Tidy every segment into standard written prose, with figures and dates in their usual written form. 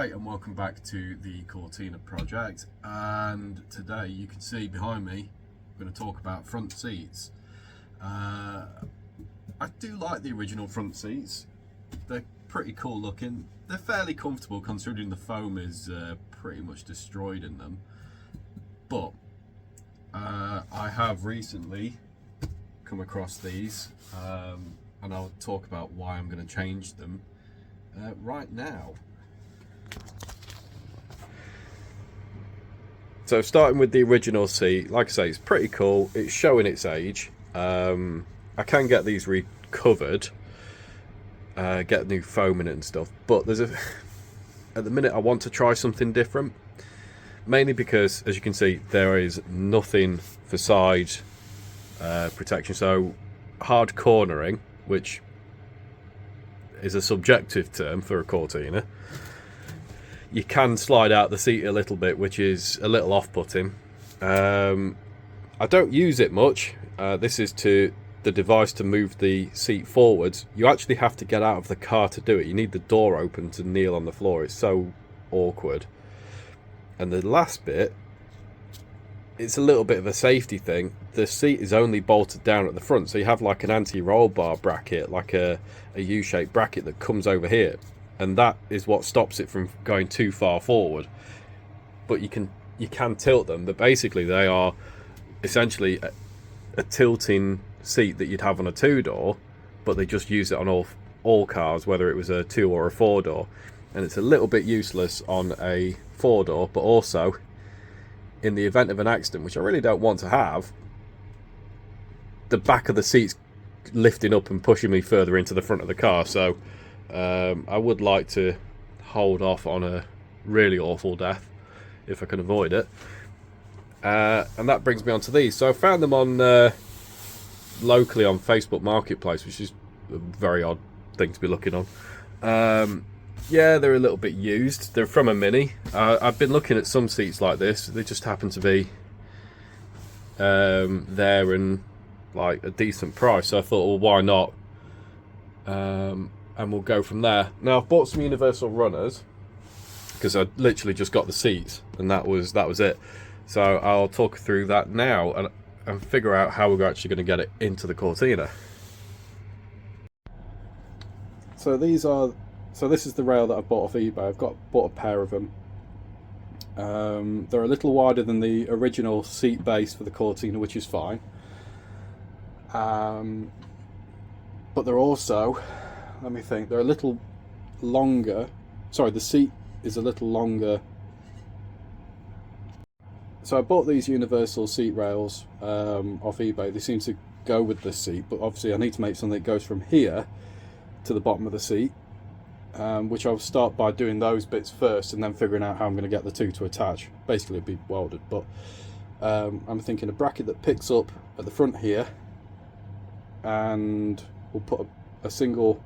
Hi and welcome back to the Cortina project, and today you can see behind me I'm going to talk about front seats. I do like the original front seats. They're pretty cool looking. They're fairly comfortable considering the foam is pretty much destroyed in them, but I have recently come across these and I'll talk about why I'm going to change them right now. So starting with the original seat, like I say, it's pretty cool. It's showing its age. I can get these recovered, get new foam in it and stuff, but at the minute I want to try something different, mainly because, as you can see, there is nothing for side protection. So hard cornering, which is a subjective term for a Cortina, you can slide out the seat a little bit, which is a little off-putting. I don't use it much. This is the device to move the seat forwards. You actually have to get out of the car to do it. You need the door open to kneel on the floor. It's so awkward. And the last bit, it's a little bit of a safety thing. The seat is only bolted down at the front, so you have like an anti-roll bar bracket, like a U-shaped bracket that comes over here, and that is what stops it from going too far forward. But you can tilt them, but basically they are essentially a tilting seat that you'd have on a two-door, but they just use it on all cars, whether it was a two or a four-door. And it's a little bit useless on a four-door, but also in the event of an accident, which I really don't want to have, the back of the seat's lifting up and pushing me further into the front of the car. So I would like to hold off on a really awful death if I can avoid it. And that brings me on to these. So I found them on locally on Facebook Marketplace, which is a very odd thing to be looking on. Yeah, they're a little bit used. They're from a Mini. I've been looking at some seats like this. They just happen to be there and like a decent price. So I thought, well, why not? And we'll go from there. Now I've bought some universal runners because I literally just got the seats, and that was it. So I'll talk through that now and figure out how we're actually going to get it into the Cortina. So this is the rail that I bought off eBay. I've bought a pair of them. They're a little wider than the original seat base for the Cortina, which is fine. But they're also, let me think, they're a little longer. Sorry, the seat is a little longer. So I bought these universal seat rails off eBay. They seem to go with this seat, but obviously I need to make something that goes from here to the bottom of the seat, which I'll start by doing those bits first and then figuring out how I'm going to get the two to attach. Basically it'd be welded, but I'm thinking a bracket that picks up at the front here, and we'll put a single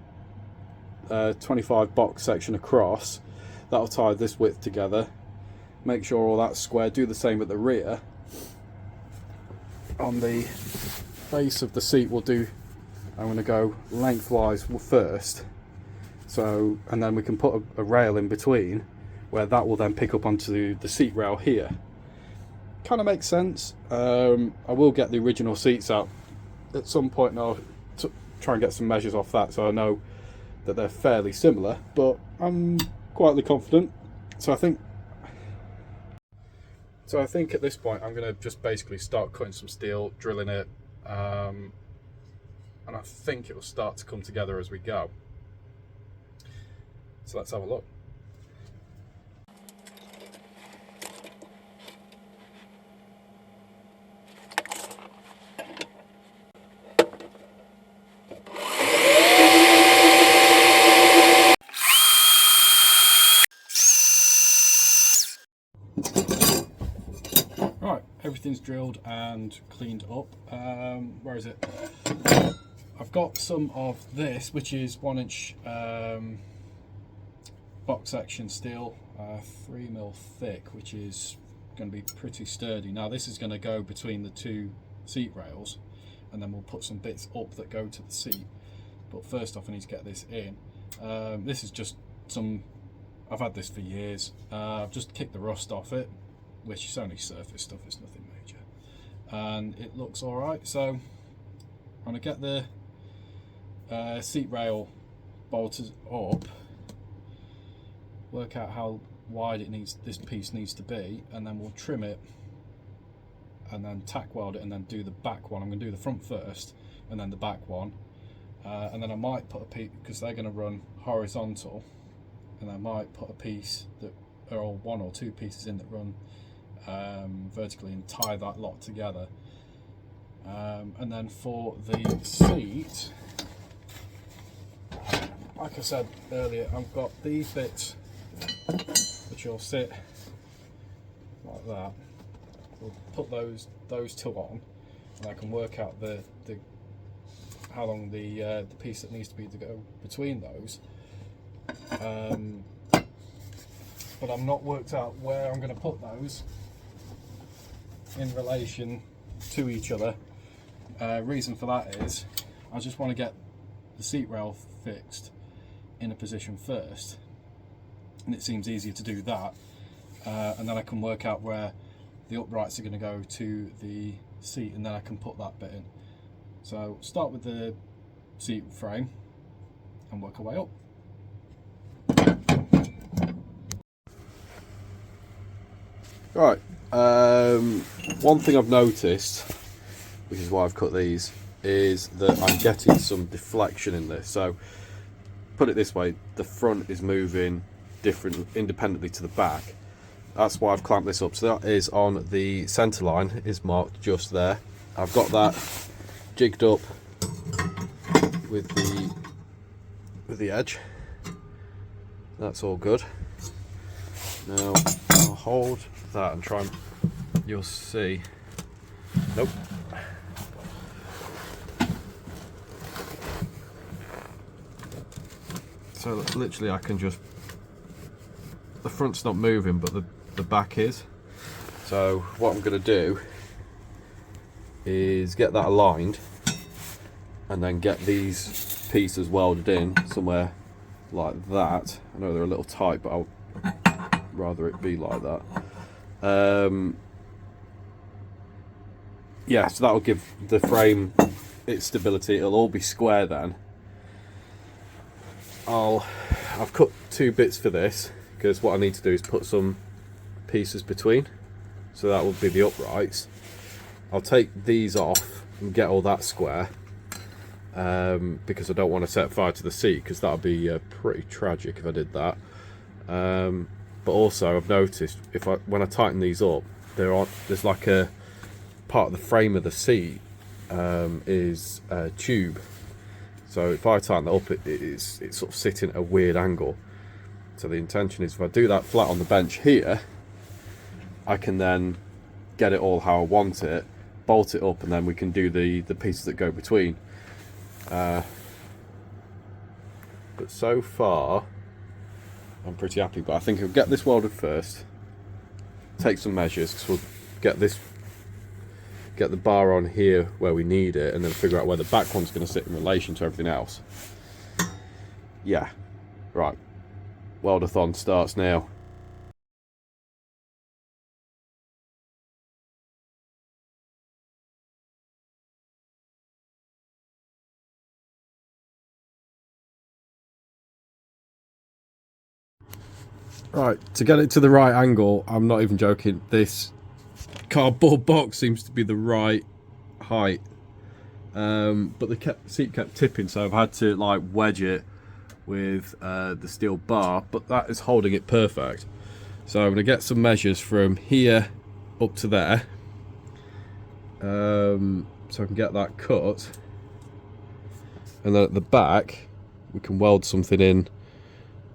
25 box section across. That'll tie this width together, make sure all that's square. Do the same at the rear. On the base of the seat I'm going to go lengthwise first, so, and then we can put a rail in between where that will then pick up onto the seat rail here. Kind of makes sense. I will get the original seats out at some point, and I'll try and get some measures off that so I know that they're fairly similar, but I'm quietly confident. So I think at this point I'm going to just basically start cutting some steel, drilling it, and I think it will start to come together as we go. So let's have a look. Right, everything's drilled and cleaned up. Where is it? I've got some of this, which is 1-inch box section steel, 3mm thick, which is going to be pretty sturdy. Now this is going to go between the two seat rails, and then we'll put some bits up that go to the seat. But first off, I need to get this in. This is just some I've had this for years. I've just kicked the rust off it, which is only surface stuff, it's nothing major, and it looks all right. So I'm gonna get the seat rail bolted up, work out how wide this piece needs to be, and then we'll trim it and then tack weld it and then do the back one. I'm going to do the front first and then the back one, and then I might put a piece, because they're going to run horizontal, and I might put a piece that are all 1 or 2 pieces in that run vertically and tie that lot together. And then for the seat, like I said earlier, I've got these bits which will sit like that. We'll put those two on, and I can work out the how long the piece that needs to be to go between those. But I'm not worked out where I'm going to put those in relation to each other. Reason for that is I just want to get the seat rail fixed in a position first, and it seems easier to do that, and then I can work out where the uprights are going to go to the seat, and then I can put that bit in. So start with the seat frame and work our way up. Right, one thing I've noticed, which is why I've cut these, is that I'm getting some deflection in this. So put it this way, the front is moving independently to the back. That's why I've clamped this up. So that is on the centre line, is marked just there. I've got that jigged up with the edge. That's all good. Now I'll hold that and try and, you'll see. Nope. So literally I can just, the front's not moving but the back is. So what I'm going to do is get that aligned and then get these pieces welded in somewhere like that. I know they're a little tight, but I'll rather it be like that. Yeah, so that'll give the frame its stability. It'll all be square then. I've cut 2 bits for this because what I need to do is put some pieces between, so that will be the uprights. I'll take these off and get all that square, because I don't want to set fire to the seat, because that would be pretty tragic if I did that. But also I've noticed when I tighten these up, there's like a part of the frame of the seat is a tube. So if I tighten that up, it's sort of sitting at a weird angle. So the intention is if I do that flat on the bench here, I can then get it all how I want it, bolt it up, and then we can do the pieces that go between. But so far, I'm pretty happy. But I think I'll get this welded first, take some measures, because we'll get the bar on here where we need it, and then figure out where the back one's going to sit in relation to everything else. Yeah, right. Weldathon starts now. Right, to get it to the right angle, I'm not even joking, this cardboard box seems to be the right height, but the seat kept tipping, so I've had to like wedge it with the steel bar, but that is holding it perfect. So I'm going to get some measures from here up to there, so I can get that cut, and then at the back we can weld something in,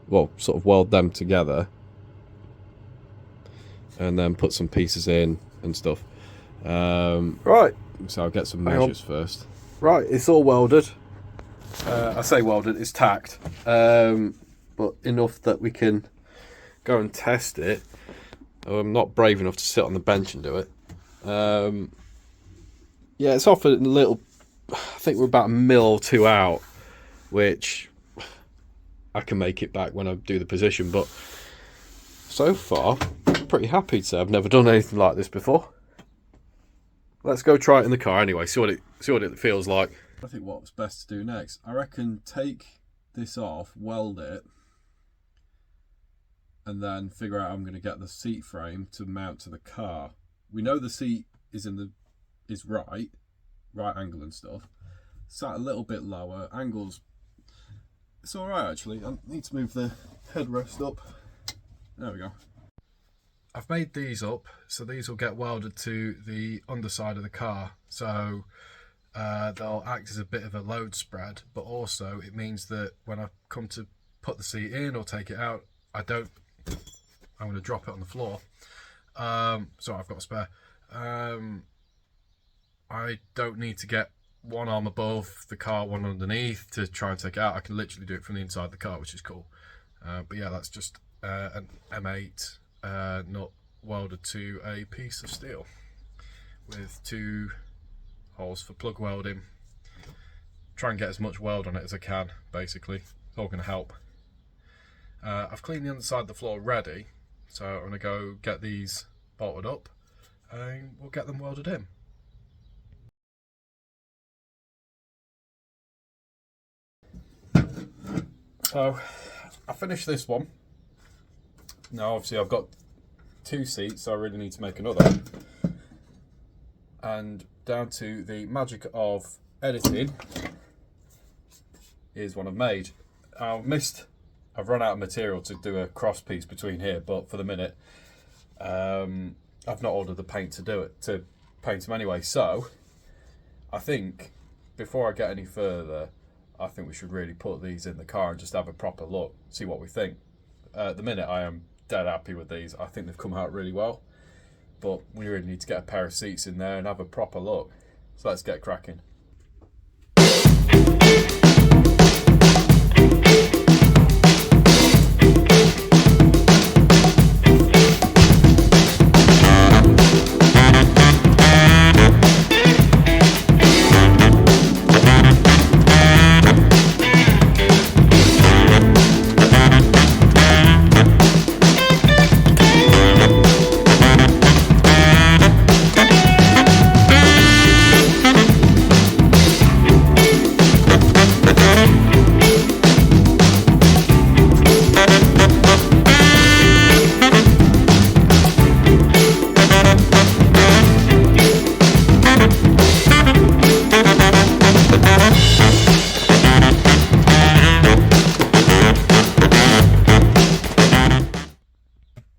well, sort of weld them together, and then put some pieces in and stuff. Right, so I'll get some measures first. Right, it's all welded. I say welded, it's tacked, but enough that we can go and test it. I'm not brave enough to sit on the bench and do it. Yeah, it's off a little, I think we're about 1 or 2 out, which I can make it back when I do the position, but so far, pretty happy to say I've never done anything like this before. Let's go try it in the car anyway, see what it feels like. I think what's best to do next, I reckon take this off, weld it, and then figure out how I'm going to get the seat frame to mount to the car. We know the seat is right angle and stuff. Sat a little bit lower, angles. It's all right actually. I need to move the headrest up. There we go. I've made these up, so these will get welded to the underside of the car. So they'll act as a bit of a load spread, but also it means that when I come to put the seat in or take it out, I'm going to drop it on the floor. So I've got a spare. I don't need to get one arm above the car, one underneath to try and take it out. I can literally do it from the inside of the car, which is cool. But yeah, that's just an M8 nut welded to a piece of steel with 2 holes for plug welding. Try and get as much weld on it as I can, basically. It's all going to help. I've cleaned the underside of the floor ready, so I'm going to go get these bolted up and we'll get them welded in. So I finished this one. Now obviously I've got 2 seats, so I really need to make another. And down to the magic of editing, here's one I've made. I've run out of material to do a cross piece between here, but for the minute I've not ordered the paint to paint them anyway. So I think before I get any further, I think we should really put these in the car and just have a proper look, see what we think. At the minute I am dead happy with these. I think they've come out really well, but we really need to get a pair of seats in there and have a proper look. So let's get cracking.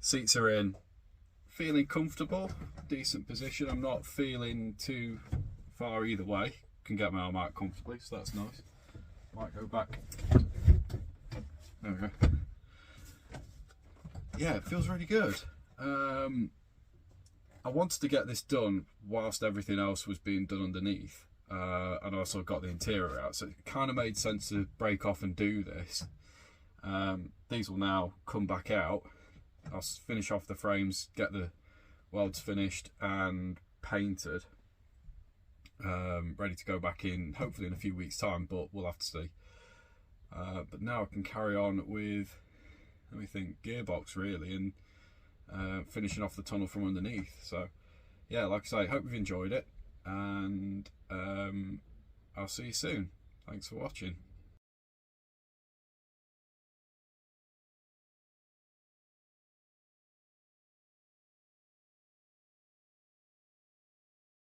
Seats are in, feeling comfortable, decent position. I'm not feeling too far either way. Can get my arm out comfortably, so that's nice. Might go back. There we go. Yeah, it feels really good. I wanted to get this done whilst everything else was being done underneath, and also got the interior out, so it kind of made sense to break off and do this. These will now come back out. I'll finish off the frames, get the welds finished and painted, ready to go back in hopefully in a few weeks time, but we'll have to see. But now I can carry on with, let me think, gearbox really, and finishing off the tunnel from underneath. So yeah, like I say, hope you've enjoyed it, and I'll see you soon. Thanks for watching.